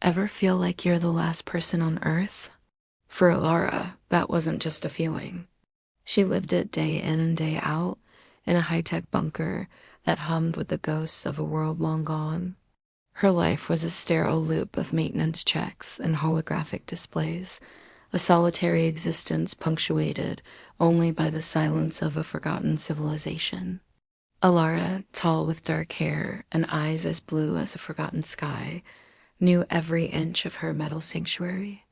Ever feel like you're the last person on Earth? For Elara, that wasn't just a feeling. She lived it day in and day out in a high-tech bunker that hummed with the ghosts of a world long gone. Her life was a sterile loop of maintenance checks and holographic displays, a solitary existence punctuated only by the silence of a forgotten civilization. Elara, tall with dark hair and eyes as blue as a forgotten sky, knew every inch of her metal sanctuary.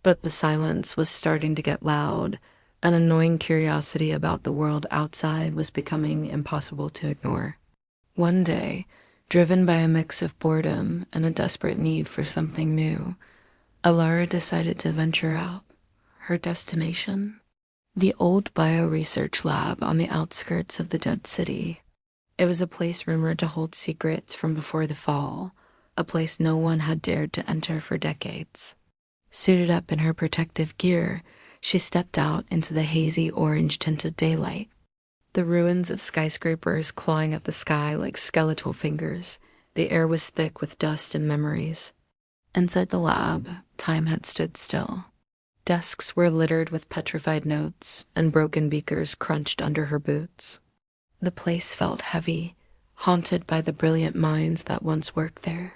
But the silence was starting to get loud. An annoying curiosity about the world outside was becoming impossible to ignore. One day, driven by a mix of boredom and a desperate need for something new, Elara decided to venture out. Her destination? The old bioresearch lab on the outskirts of the dead city. It was a place rumored to hold secrets from before the fall, a place no one had dared to enter for decades. Suited up in her protective gear, she stepped out into the hazy orange-tinted daylight. The ruins of skyscrapers clawing at the sky like skeletal fingers. The air was thick with dust and memories. Inside the lab, time had stood still. Desks were littered with petrified notes, and broken beakers crunched under her boots. The place felt heavy, haunted by the brilliant minds that once worked there.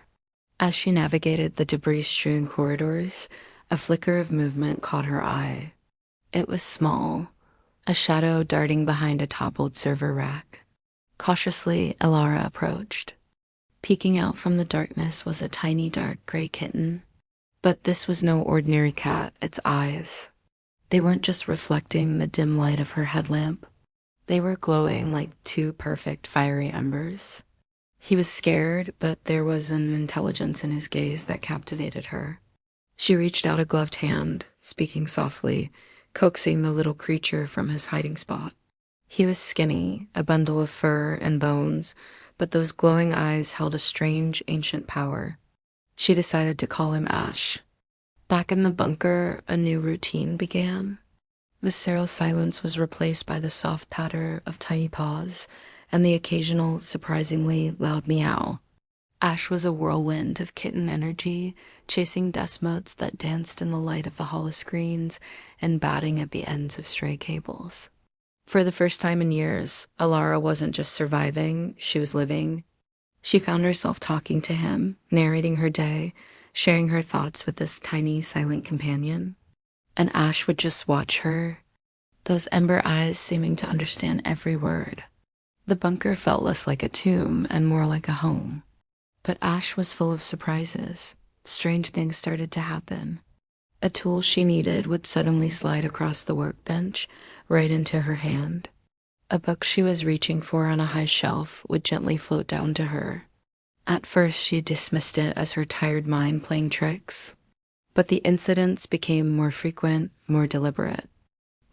As she navigated the debris-strewn corridors, a flicker of movement caught her eye. It was small, a shadow darting behind a toppled server rack. Cautiously, Elara approached. Peeking out from the darkness was a tiny dark gray kitten. But this was no ordinary cat, its eyes. They weren't just reflecting the dim light of her headlamp. They were glowing like two perfect fiery embers. He was scared, but there was an intelligence in his gaze that captivated her. She reached out a gloved hand, speaking softly, coaxing the little creature from his hiding spot. He was skinny, a bundle of fur and bones, but those glowing eyes held a strange, ancient power. She decided to call him Ash. Back in the bunker, a new routine began. The sterile silence was replaced by the soft patter of tiny paws and the occasional, surprisingly loud meow. Ash was a whirlwind of kitten energy, chasing dust motes that danced in the light of the holoscreens and batting at the ends of stray cables. For the first time in years, Elara wasn't just surviving, she was living. She found herself talking to him, narrating her day, sharing her thoughts with this tiny, silent companion. And Ash would just watch her, those ember eyes seeming to understand every word. The bunker felt less like a tomb and more like a home. But Ash was full of surprises. Strange things started to happen. A tool she needed would suddenly slide across the workbench, right into her hand. A book she was reaching for on a high shelf would gently float down to her. At first, she dismissed it as her tired mind playing tricks. But the incidents became more frequent, more deliberate.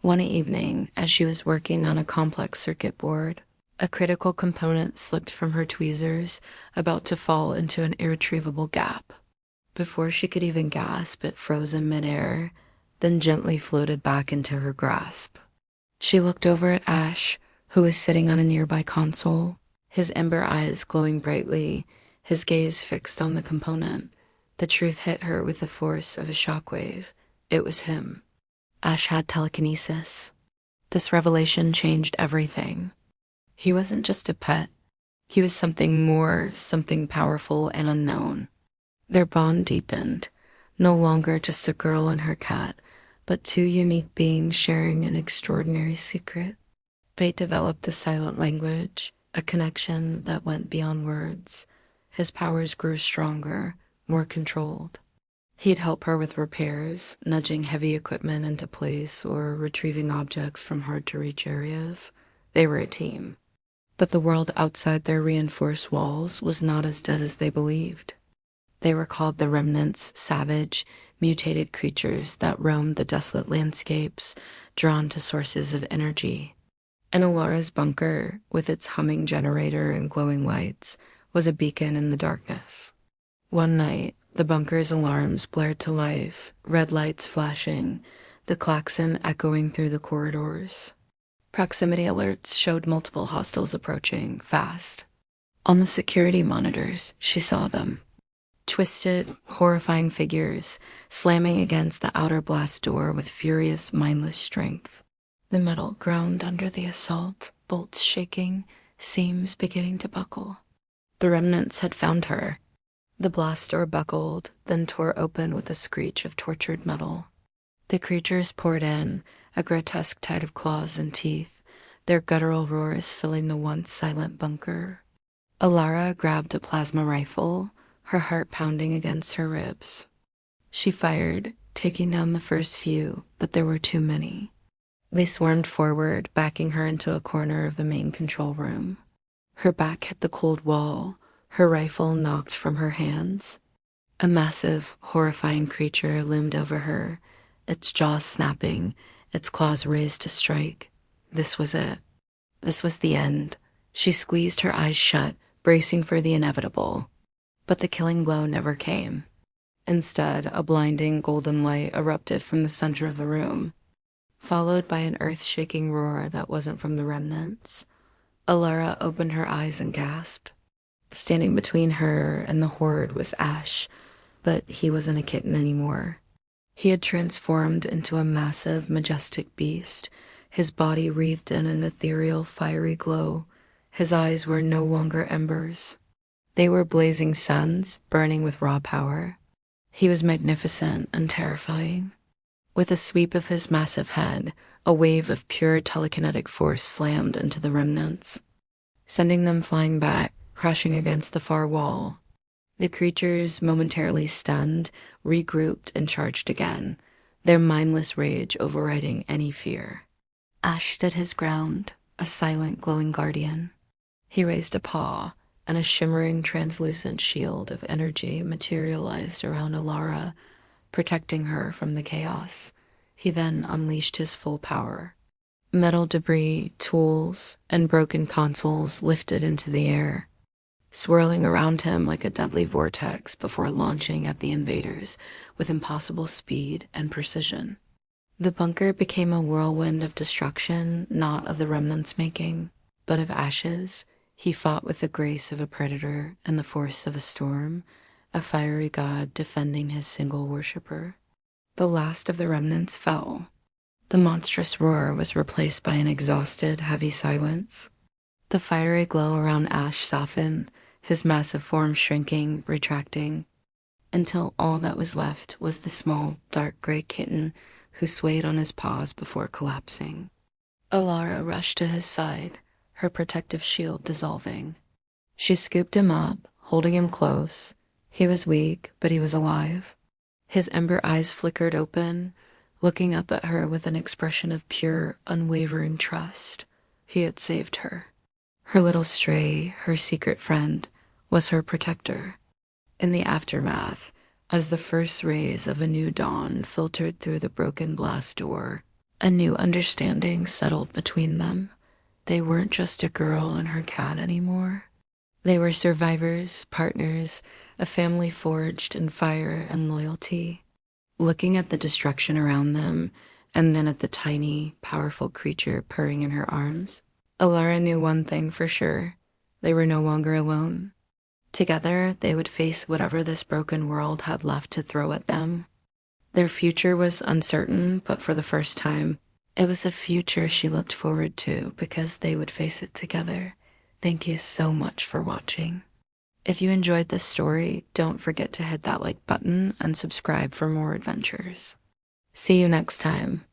One evening, as she was working on a complex circuit board, a critical component slipped from her tweezers, about to fall into an irretrievable gap. Before she could even gasp, it froze in midair, then gently floated back into her grasp. She looked over at Ash, who was sitting on a nearby console, his ember eyes glowing brightly, his gaze fixed on the component. The truth hit her with the force of a shockwave. It was him. Ash had telekinesis. This revelation changed everything. He wasn't just a pet. He was something more, something powerful and unknown. Their bond deepened, no longer just a girl and her cat, but two unique beings sharing an extraordinary secret. They developed a silent language, a connection that went beyond words. His powers grew stronger, more controlled. He'd help her with repairs, nudging heavy equipment into place or retrieving objects from hard-to-reach areas. They were a team. But the world outside their reinforced walls was not as dead as they believed. They were called the Remnants, savage, mutated creatures that roamed the desolate landscapes, drawn to sources of energy. And Elara's bunker, with its humming generator and glowing lights, was a beacon in the darkness. One night, the bunker's alarms blared to life, red lights flashing, the klaxon echoing through the corridors. Proximity alerts showed multiple hostiles approaching, fast. On the security monitors, she saw them. Twisted, horrifying figures slamming against the outer blast door with furious, mindless strength. The metal groaned under the assault, bolts shaking, seams beginning to buckle. The remnants had found her. The blast door buckled, then tore open with a screech of tortured metal. The creatures poured in, a grotesque tide of claws and teeth, their guttural roars filling the once silent bunker. Elara grabbed a plasma rifle, her heart pounding against her ribs. She fired, taking down the first few, but there were too many. They swarmed forward, backing her into a corner of the main control room. Her back hit the cold wall, her rifle knocked from her hands. A massive, horrifying creature loomed over her, its jaws snapping, its claws raised to strike. This was it. This was the end. She squeezed her eyes shut, bracing for the inevitable. But the killing blow never came. Instead, a blinding golden light erupted from the center of the room, followed by an earth-shaking roar that wasn't from the remnants. Elara opened her eyes and gasped. Standing between her and the horde was Ash, but he wasn't a kitten anymore. He had transformed into a massive, majestic beast, his body wreathed in an ethereal, fiery glow. His eyes were no longer embers. They were blazing suns, burning with raw power. He was magnificent and terrifying. With a sweep of his massive head, a wave of pure telekinetic force slammed into the remnants, sending them flying back, crashing against the far wall. The creatures, momentarily stunned, regrouped and charged again, their mindless rage overriding any fear. Ash stood his ground, a silent, glowing guardian. He raised a paw, and a shimmering, translucent shield of energy materialized around Elara, protecting her from the chaos. He then unleashed his full power. Metal debris, tools, and broken consoles lifted into the air, swirling around him like a deadly vortex before launching at the invaders with impossible speed and precision. The bunker became a whirlwind of destruction, not of the remnants' making, but of Ash's. He fought with the grace of a predator and the force of a storm, a fiery god defending his single worshipper. The last of the remnants fell. The monstrous roar was replaced by an exhausted, heavy silence. The fiery glow around Ash softened, his massive form shrinking, retracting, until all that was left was the small, dark gray kitten who swayed on his paws before collapsing. Elara rushed to his side, her protective shield dissolving. She scooped him up, holding him close. He was weak, but he was alive. His ember eyes flickered open, looking up at her with an expression of pure, unwavering trust. He had saved her. Her little stray, her secret friend, was her protector. In the aftermath, as the first rays of a new dawn filtered through the broken blast door, a new understanding settled between them. They weren't just a girl and her cat anymore. They were survivors, partners, a family forged in fire and loyalty. Looking at the destruction around them, and then at the tiny, powerful creature purring in her arms, Elara knew one thing for sure. They were no longer alone. Together, they would face whatever this broken world had left to throw at them. Their future was uncertain, but for the first time, it was a future she looked forward to because they would face it together. Thank you so much for watching. If you enjoyed this story, don't forget to hit that like button and subscribe for more adventures. See you next time.